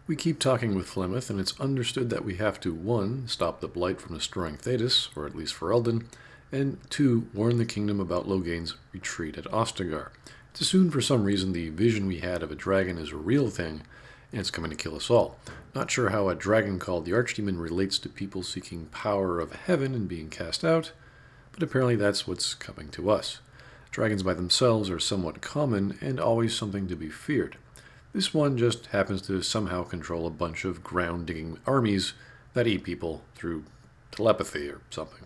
We keep talking with Flemeth, and it's understood that we have to 1. Stop the Blight from destroying Thetis, or at least Ferelden, and 2. Warn the kingdom about Loghain's retreat at Ostagar. It's assumed for some reason the vision we had of a dragon is a real thing, and it's coming to kill us all. Not sure how a dragon called the Archdemon relates to people seeking power of heaven and being cast out, but apparently that's what's coming to us. Dragons by themselves are somewhat common and always something to be feared. This one just happens to somehow control a bunch of ground-digging armies that eat people through telepathy or something.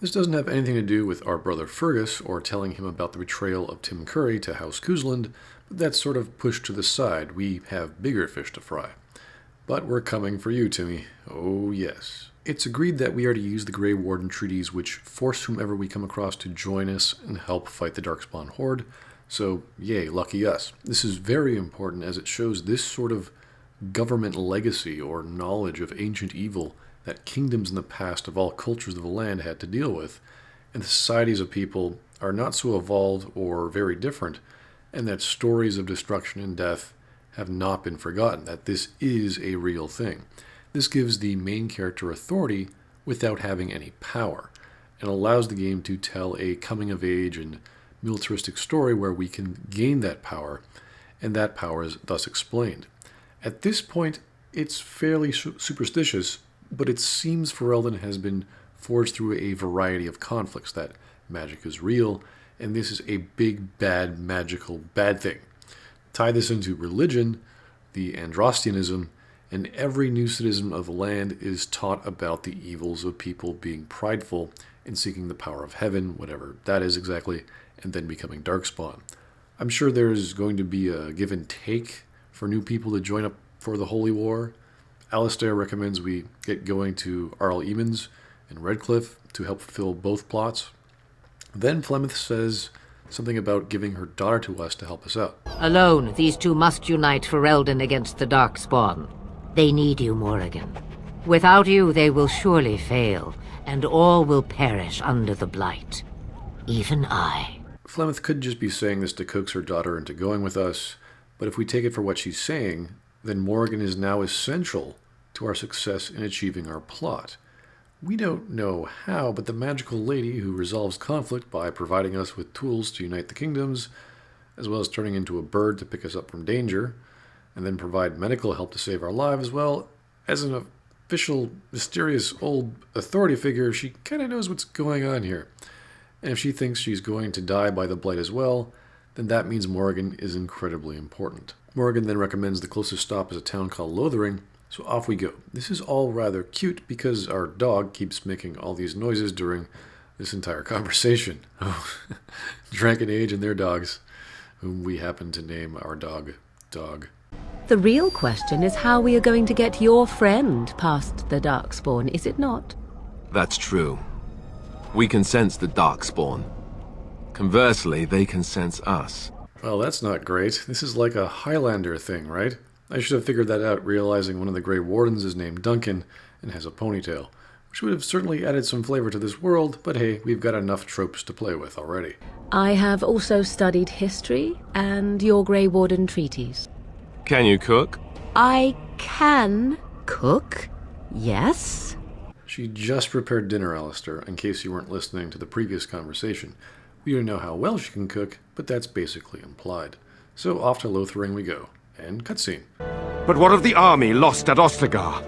This doesn't have anything to do with our brother Fergus or telling him about the betrayal of Tim Curry to House Kuzland, but that's sort of pushed to the side. We have bigger fish to fry. But we're coming for you, Timmy. Oh, yes. It's agreed that we are to use the Grey Warden treaties which force whomever we come across to join us and help fight the Darkspawn Horde. So, yay, lucky us. This is very important as it shows this sort of government legacy or knowledge of ancient evil that kingdoms in the past of all cultures of the land had to deal with, and the societies of people are not so evolved or very different, and that stories of destruction and death have not been forgotten, that this is a real thing. This gives the main character authority without having any power, and allows the game to tell a coming-of-age and militaristic story where we can gain that power, and that power is thus explained. At this point, it's fairly superstitious, but it seems Ferelden has been forged through a variety of conflicts, that magic is real, and this is a big, bad, magical bad thing. Tie this into religion, the Androstianism, and every new citizen of the land is taught about the evils of people being prideful and seeking the power of heaven, whatever that is exactly, and then becoming Darkspawn. I'm sure there's going to be a give and take for new people to join up for the Holy War. Alistair recommends we get going to Arl Emons and Redcliffe to help fulfill both plots. Then Flemeth says something about giving her daughter to us to help us out. Alone, these two must unite Ferelden against the Darkspawn. They need you, Morrigan. Without you, they will surely fail, and all will perish under the Blight. Even I. Flemeth could just be saying this to coax her daughter into going with us, but if we take it for what she's saying, then Morrigan is now essential to our success in achieving our plot. We don't know how, but the magical lady who resolves conflict by providing us with tools to unite the kingdoms, as well as turning into a bird to pick us up from danger, and then provide medical help to save our lives, as well as an official, mysterious old authority figure, she kind of knows what's going on here. And if she thinks she's going to die by the Blight as well, then that means Morrigan is incredibly important. Morrigan then recommends the closest stop is a town called Lothering, so off we go. This is all rather cute because our dog keeps making all these noises during this entire conversation. Oh, Dragon Age and their dogs, whom we happen to name our dog, Dog. The real question is how we are going to get your friend past the Darkspawn, is it not? That's true. We can sense the Darkspawn. Conversely, they can sense us. Well, that's not great. This is like a Highlander thing, right? I should have figured that out, realizing one of the Grey Wardens is named Duncan and has a ponytail, which would have certainly added some flavor to this world, but hey, we've got enough tropes to play with already. I have also studied history and your Grey Warden treaties. Can you cook? I can cook, yes. She just prepared dinner, Alistair, in case you weren't listening to the previous conversation. We don't know how well she can cook, but that's basically implied. So off to Lothering we go. And cutscene. But what of the army lost at Ostagar?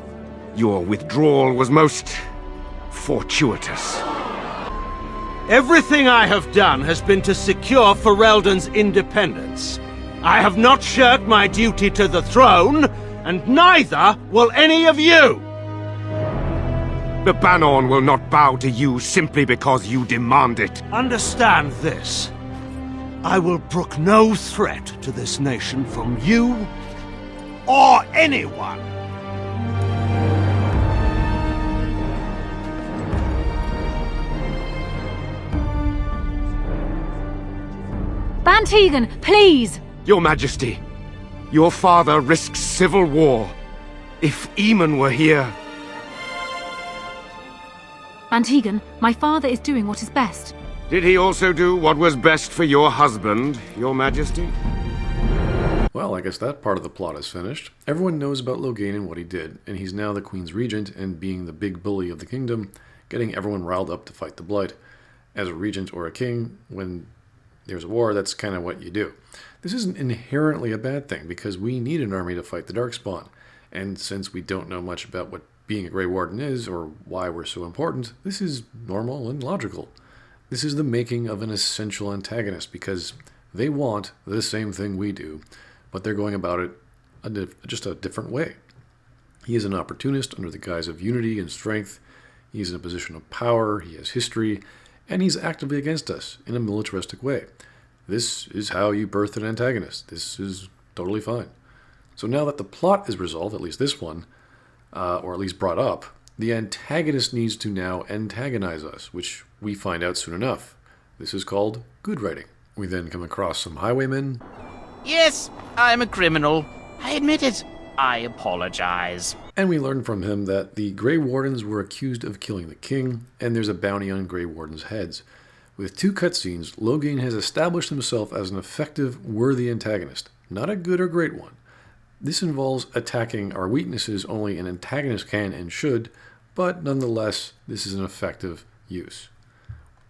Your withdrawal was most fortuitous. Everything I have done has been to secure Ferelden's independence. I have not shirked my duty to the throne, and neither will any of you! The Bannorn will not bow to you simply because you demand it. Understand this. I will brook no threat to this nation from you or anyone. Bantegan, please! Your Majesty, your father risks civil war. If Eamon were here... Bantegan, my father is doing what is best. Did he also do what was best for your husband, your Majesty? Well, I guess that part of the plot is finished. Everyone knows about Loghain and what he did, and he's now the Queen's regent and being the big bully of the kingdom, getting everyone riled up to fight the Blight. As a regent or a king, when there's a war, that's kind of what you do. This isn't inherently a bad thing, because we need an army to fight the Darkspawn, and since we don't know much about what being a Grey Warden is, or why we're so important, this is normal and logical. This is the making of an essential antagonist, because they want the same thing we do, but they're going about it just a different way. He is an opportunist under the guise of unity and strength. He's in a position of power, he has history, and he's actively against us in a militaristic way. This is how you birth an antagonist. This is totally fine. So now that the plot is resolved, at least this one, or at least brought up, the antagonist needs to now antagonize us, which we find out soon enough. This is called good writing. We then come across some highwaymen. Yes, I'm a criminal. I admit it. I apologize. And we learn from him that the Grey Wardens were accused of killing the king, and there's a bounty on Grey Wardens' heads. With 2 cutscenes, Loghain has established himself as an effective, worthy antagonist, not a good or great one. This involves attacking our weaknesses only an antagonist can and should, but nonetheless, this is an effective use.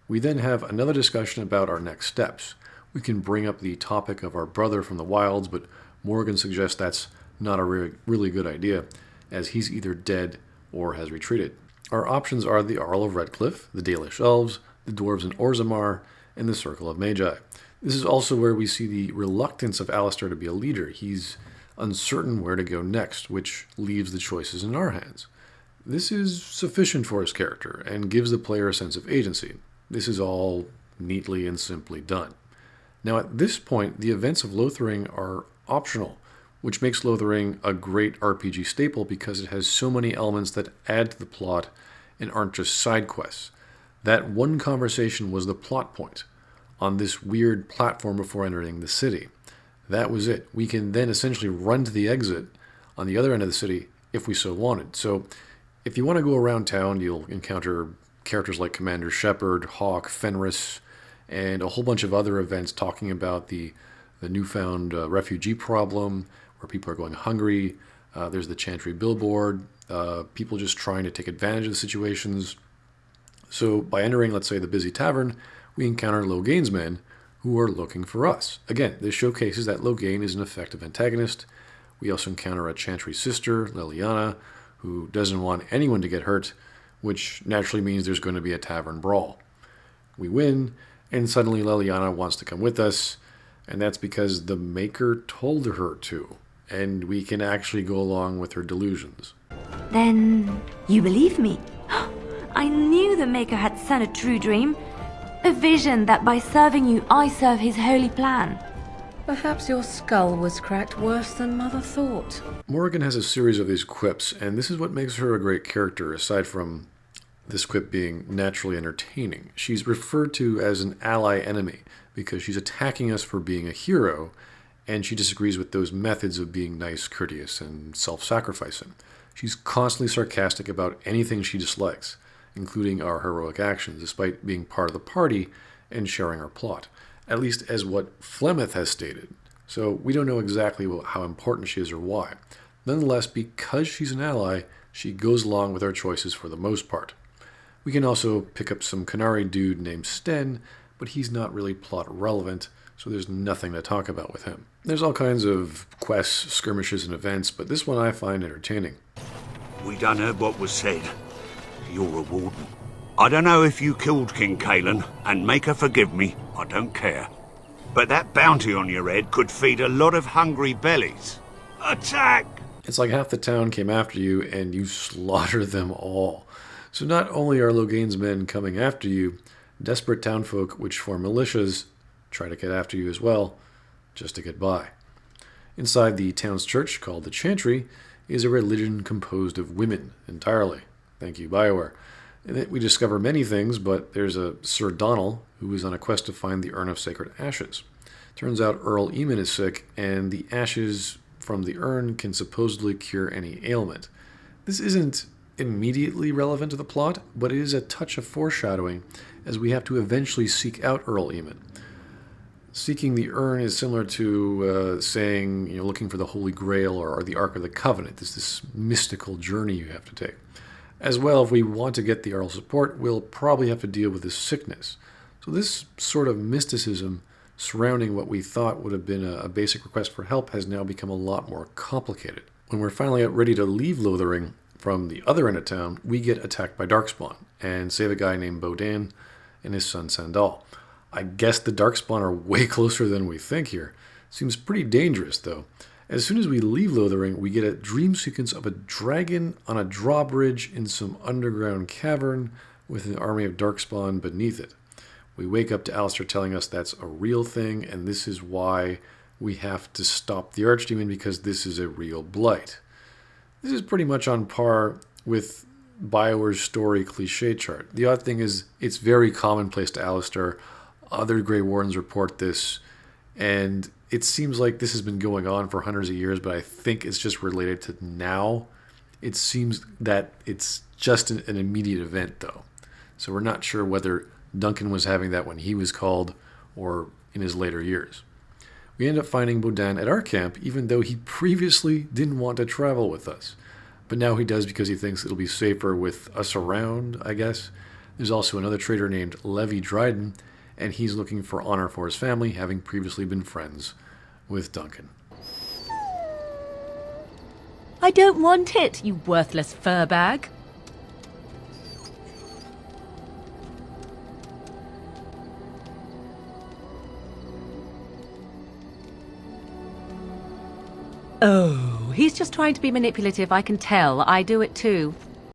We then have another discussion about our next steps. We can bring up the topic of our brother from the wilds, but Morgan suggests that's not a really good idea, as he's either dead or has retreated. Our options are the Arl of Redcliffe, the Dalish Elves, the Dwarves in Orzammar, and the Circle of Magi. This is also where we see the reluctance of Alistair to be a leader. He's uncertain where to go next, which leaves the choices in our hands. This is sufficient for his character, and gives the player a sense of agency. This is all neatly and simply done. Now at this point, the events of Lothering are optional, which makes Lothering a great RPG staple because it has so many elements that add to the plot and aren't just side quests. That one conversation was the plot point on this weird platform before entering the city. That was it. We can then essentially run to the exit on the other end of the city if we so wanted. So if you want to go around town, you'll encounter characters like Commander Shepard, Hawk, Fenris, and a whole bunch of other events talking about the newfound refugee problem, where people are going hungry. There's the Chantry billboard, people just trying to take advantage of the situations. So by entering, let's say, the busy tavern, we encounter Loghain's men who are looking for us. Again, this showcases that Loghain is an effective antagonist. We also encounter a Chantry sister, Leliana, who doesn't want anyone to get hurt, which naturally means there's going to be a tavern brawl. We win, and suddenly Leliana wants to come with us, and that's because the Maker told her to, and we can actually go along with her delusions. Then you believe me? I knew the Maker had sent a true dream. A vision that by serving you, I serve his holy plan. Perhaps your skull was cracked worse than Mother thought. Morgan has a series of these quips, and this is what makes her a great character, aside from this quip being naturally entertaining. She's referred to as an ally enemy because she's attacking us for being a hero, and she disagrees with those methods of being nice, courteous, and self-sacrificing. She's constantly sarcastic about anything she dislikes, including our heroic actions, despite being part of the party and sharing our plot, at least as what Flemeth has stated. So we don't know exactly how important she is or why. Nonetheless, because she's an ally, she goes along with our choices for the most part. We can also pick up some Qunari dude named Sten, but he's not really plot relevant, so there's nothing to talk about with him. There's all kinds of quests, skirmishes, and events, but this one I find entertaining. We done heard what was said. You're a warden. I don't know if you killed King Cailan, and Maker forgive me, I don't care. But that bounty on your head could feed a lot of hungry bellies. Attack! It's like half the town came after you, and you slaughter them all. So not only are Loghain's men coming after you, desperate townfolk which form militias try to get after you as well, just to get by. Inside the town's church, called the Chantry, is a religion composed of women entirely. Thank you, BioWare. In it we discover many things, but there's a Sir Donal who is on a quest to find the Urn of Sacred Ashes. Turns out Earl Eamon is sick, and the ashes from the urn can supposedly cure any ailment. This isn't immediately relevant to the plot, but it is a touch of foreshadowing, as we have to eventually seek out Earl Eamon. Seeking the urn is similar to saying, looking for the Holy Grail or the Ark of the Covenant. It's this mystical journey you have to take. As well, if we want to get the Jarl's support, we'll probably have to deal with his sickness. So this sort of mysticism surrounding what we thought would have been a basic request for help has now become a lot more complicated. When we're finally ready to leave Lothering from the other end of town, we get attacked by Darkspawn and save a guy named Bodan and his son Sandal. I guess the Darkspawn are way closer than we think here. Seems pretty dangerous, though. As soon as we leave Lothering, we get a dream sequence of a dragon on a drawbridge in some underground cavern with an army of Darkspawn beneath it. We wake up to Alistair telling us that's a real thing, and this is why we have to stop the Archdemon, because this is a real blight. This is pretty much on par with BioWare's story cliché chart. The odd thing is, it's very commonplace to Alistair. Other Grey Wardens report this, and it seems like this has been going on for hundreds of years, but I think it's just related to now. It seems that it's just an immediate event, though. So we're not sure whether Duncan was having that when he was called or in his later years. We end up finding Bodan at our camp, even though he previously didn't want to travel with us. But now he does because he thinks it'll be safer with us around, I guess. There's also another trader named Levi Dryden, and he's looking for honor for his family, having previously been friends with Duncan. I don't want it, you worthless fur bag. Oh, he's just trying to be manipulative, I can tell. I do it too.